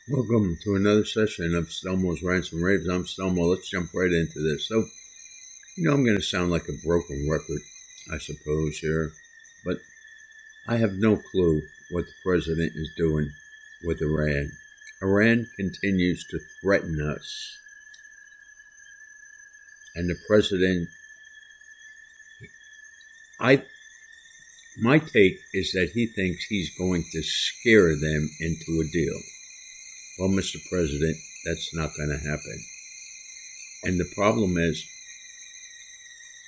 Welcome to another session of Stelmo's Rants and Raves. I'm Stelmo. Let's jump right into this. So, I'm going to sound like a broken record, I suppose, here, but I have no clue what the president is doing with Iran. Iran continues to threaten us, and the president, my take is that he thinks he's going to scare them into a deal. Well, Mr. President, that's not going to happen. And the problem is,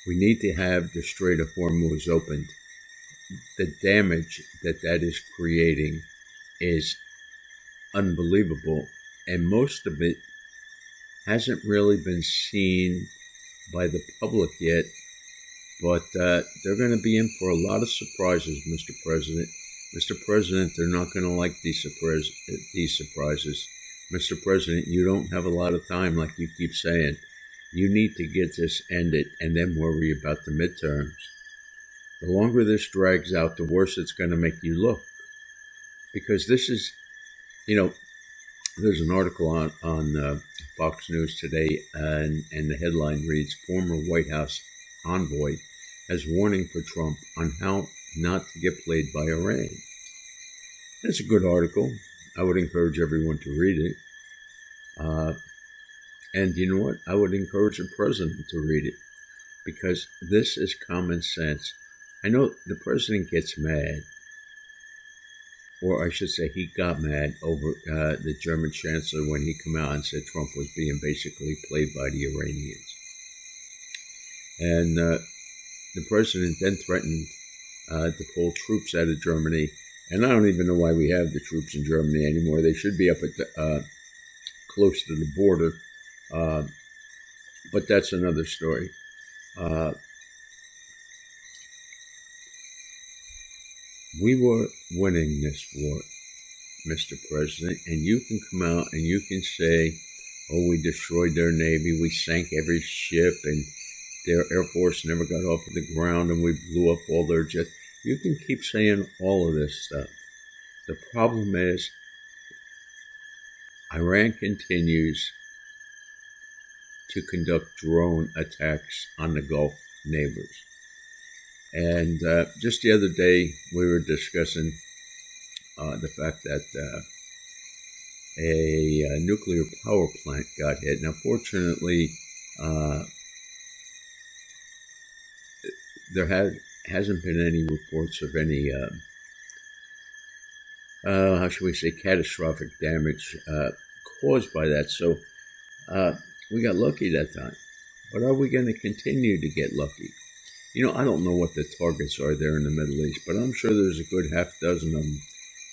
we need to have the Strait of Hormuz opened. The damage that is creating is unbelievable, and most of it hasn't really been seen by the public yet, but they're going to be in for a lot of surprises, Mr. President. Mr. President, they're not going to like these surprises. Mr. President, you don't have a lot of time, like you keep saying. You need to get this ended and then worry about the midterms. The longer this drags out, the worse it's going to make you look. Because this is, there's an article on Fox News today, and the headline reads, former White House envoy has warning for Trump on how not to get played by Iran. It's a good article. I would encourage everyone to read it. And you know what? I would encourage the president to read it, because this is common sense. I know the president gets mad, or I should say he got mad over the German chancellor when he came out and said Trump was being basically played by the Iranians. And the president then threatened to pull troops out of Germany. And I don't even know why we have the troops in Germany anymore. They should be up at the, close to the border. But that's another story. We were winning this war, Mr. President, and you can come out and you can say, oh, we destroyed their Navy, we sank every ship, and their Air Force never got off of the ground, and we blew up all their jets. You can keep saying all of this stuff. The problem is, Iran continues to conduct drone attacks on the Gulf neighbors. And just the other day, we were discussing the fact that a nuclear power plant got hit. Now, fortunately, there hasn't been any reports of any, how should we say, catastrophic damage caused by that. So we got lucky that time. But are we going to continue to get lucky? I don't know what the targets are there in the Middle East, but I'm sure there's a good half dozen of them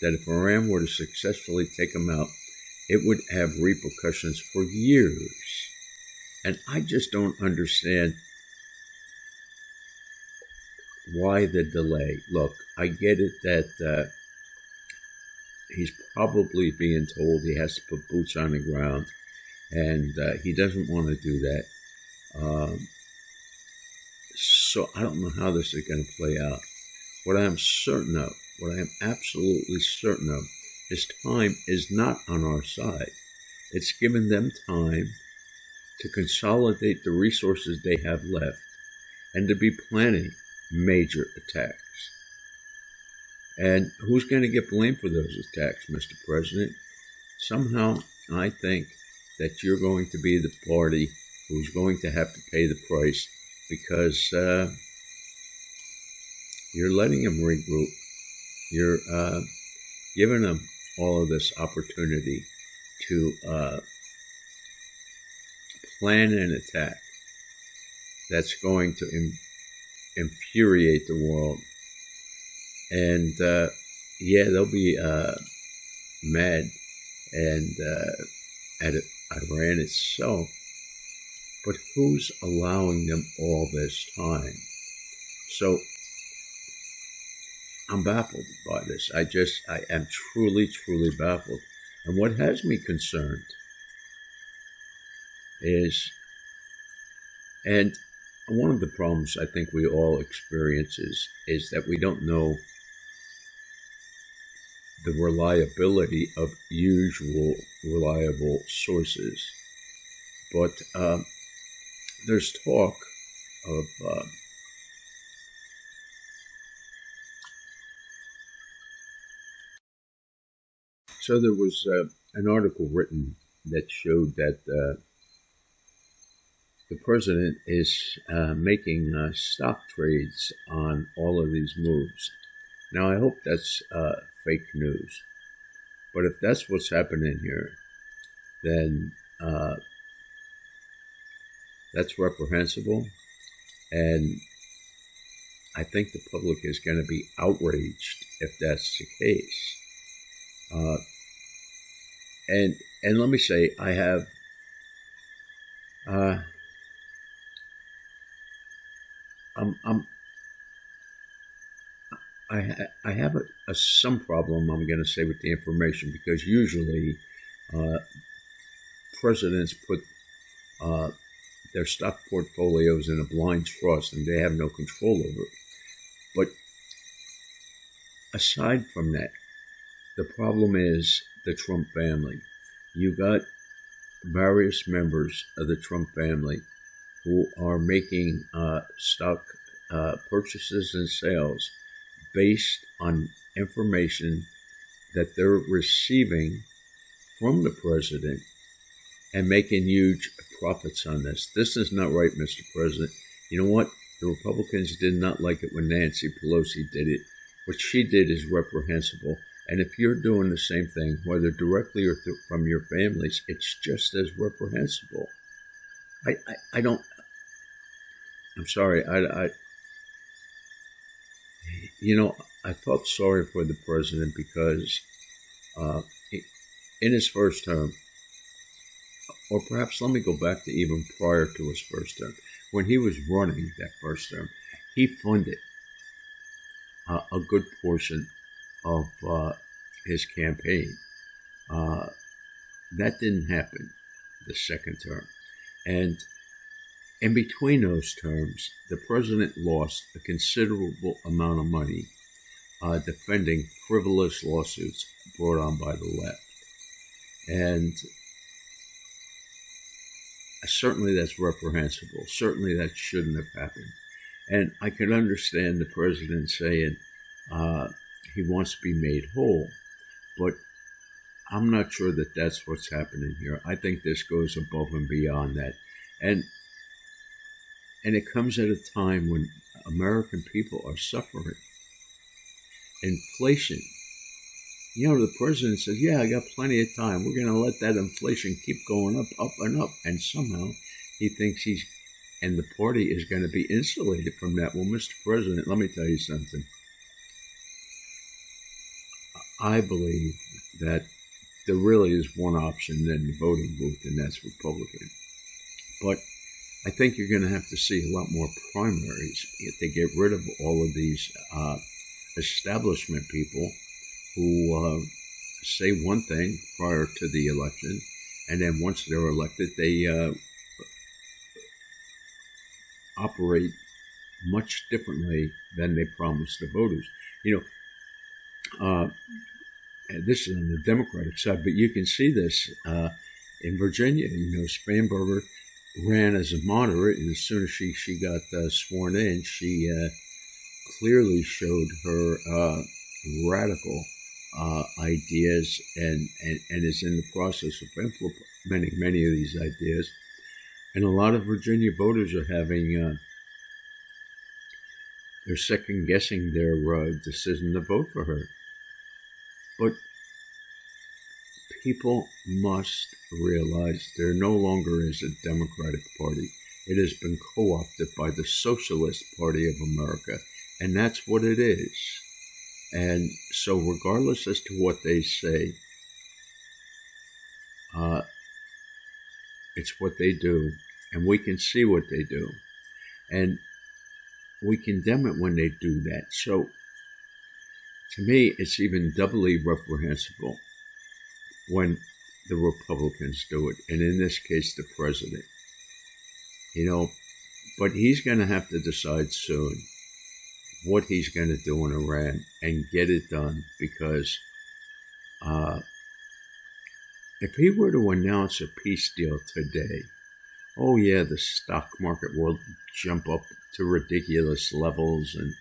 that if Iran were to successfully take them out, it would have repercussions for years. And I just don't understand why the delay. Look, I get it that he's probably being told he has to put boots on the ground, and he doesn't want to do that. So I don't know how this is going to play out. What I am certain of, what I am absolutely certain of, is time is not on our side. It's given them time to consolidate the resources they have left and to be planning major attacks. And who's going to get blamed for those attacks, Mr. President? Somehow, I think that you're going to be the party who's going to have to pay the price, because you're letting them regroup. You're giving them all of this opportunity to plan an attack that's going to infuriate the world. And yeah, they'll be mad and at Iran itself. But who's allowing them all this time? So I'm baffled by this. I am truly, truly baffled. And what has me concerned is, and one of the problems I think we all experience is that we don't know the reliability of usual reliable sources. But there's talk of so there was an article written that showed that the president is making stock trades on all of these moves. Now, I hope that's fake news. But if that's what's happening here, then that's reprehensible. And I think the public is going to be outraged if that's the case. And let me say, I have I have some problem, I'm going to say, with the information, because usually presidents put their stock portfolios in a blind trust and they have no control over it. But aside from that, the problem is the Trump family. You got various members of the Trump family who are making stock purchases and sales based on information that they're receiving from the president and making huge profits on this. This is not right, Mr. President. You know what? The Republicans did not like it when Nancy Pelosi did it. What she did is reprehensible. And if you're doing the same thing, whether directly or from your families, it's just as reprehensible. I don't, I'm sorry, you know, I felt sorry for the president because in his first term, or perhaps let me go back to even prior to his first term, when he was running that first term, he funded a good portion of his campaign. That didn't happen the second term. And in between those terms, the president lost a considerable amount of money defending frivolous lawsuits brought on by the left. And certainly that's reprehensible. Certainly that shouldn't have happened. And I can understand the president saying he wants to be made whole, but I'm not sure that that's what's happening here. I think this goes above and beyond that. And it comes at a time when American people are suffering. Inflation. You know, the president says, yeah, I got plenty of time. We're going to let that inflation keep going up, up, and up. And somehow he thinks and the party is going to be insulated from that. Well, Mr. President, let me tell you something. I believe that there really is one option in the voting booth, and that's Republican. But I think you're going to have to see a lot more primaries to get rid of all of these establishment people who say one thing prior to the election, and then once they're elected, they operate much differently than they promised the voters. You know, this is on the Democratic side, but you can see this in Virginia. You know, Spanberger ran as a moderate, and as soon as she got sworn in, she clearly showed her radical ideas and is in the process of implementing many of these ideas. And a lot of Virginia voters are having, they're second guessing their decision to vote for her. But people must realize there no longer is a Democratic Party. It has been co-opted by the Socialist Party of America, and that's what it is. And so regardless as to what they say, it's what they do, and we can see what they do. And we condemn it when they do that. So to me, it's even doubly reprehensible when the Republicans do it, and in this case, the president. You know, but he's going to have to decide soon what he's going to do in Iran and get it done, because if he were to announce a peace deal today, oh yeah, the stock market will jump up to ridiculous levels, and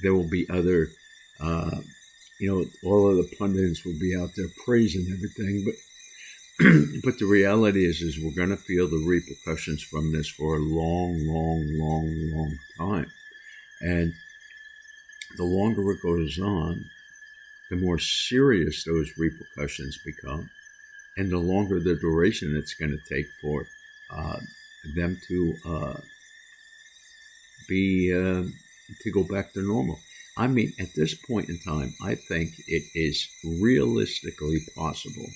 there will be other, all of the pundits will be out there praising everything. But the reality is we're going to feel the repercussions from this for a long, long, long, long time. And the longer it goes on, the more serious those repercussions become, and the longer the duration it's going to take for them to to go back to normal. I mean, at this point in time, I think it is realistically possible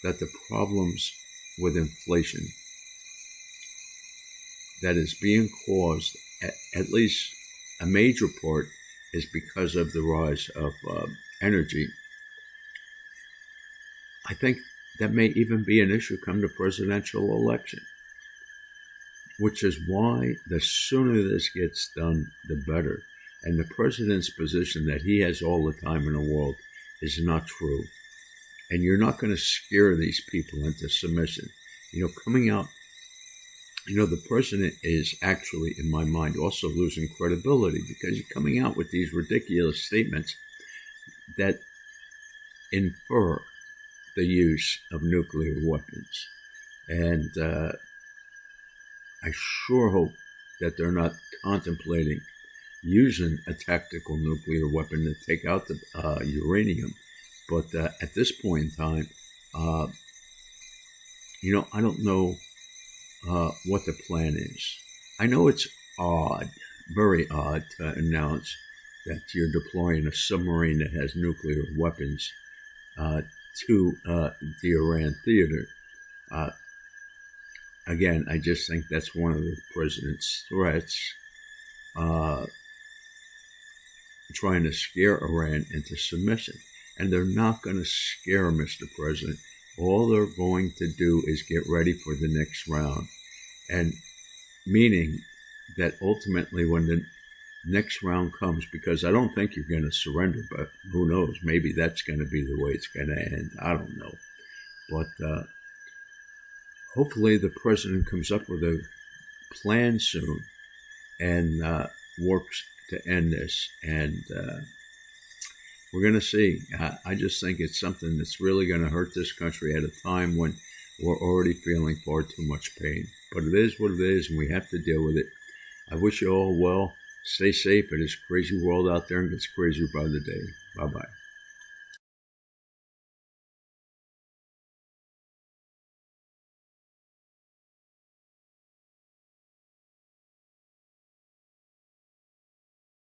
that the problems with inflation that is being caused, at least a major part, is because of the rise of energy. I think that may even be an issue come the presidential election, which is why the sooner this gets done, the better. And the president's position that he has all the time in the world is not true. And you're not going to scare these people into submission. Coming out, the president is actually, in my mind, also losing credibility because you're coming out with these ridiculous statements that infer the use of nuclear weapons. And I sure hope that they're not contemplating using a tactical nuclear weapon to take out the uranium. But at this point in time, I don't know what the plan is. I know it's odd, very odd, to announce that you're deploying a submarine that has nuclear weapons to the Iran theater. Again, I just think that's one of the president's threats, trying to scare Iran into submission. And they're not going to scare Mr. President. All they're going to do is get ready for the next round. And meaning that ultimately when the next round comes, because I don't think you're going to surrender, but who knows, maybe that's going to be the way it's going to end. I don't know. But hopefully the president comes up with a plan soon and works to end this. And we're going to see. I just think it's something that's really going to hurt this country at a time when we're already feeling far too much pain. But it is what it is, and we have to deal with it. I wish you all well. Stay safe in this crazy world out there, and gets crazier by the day. Bye-bye.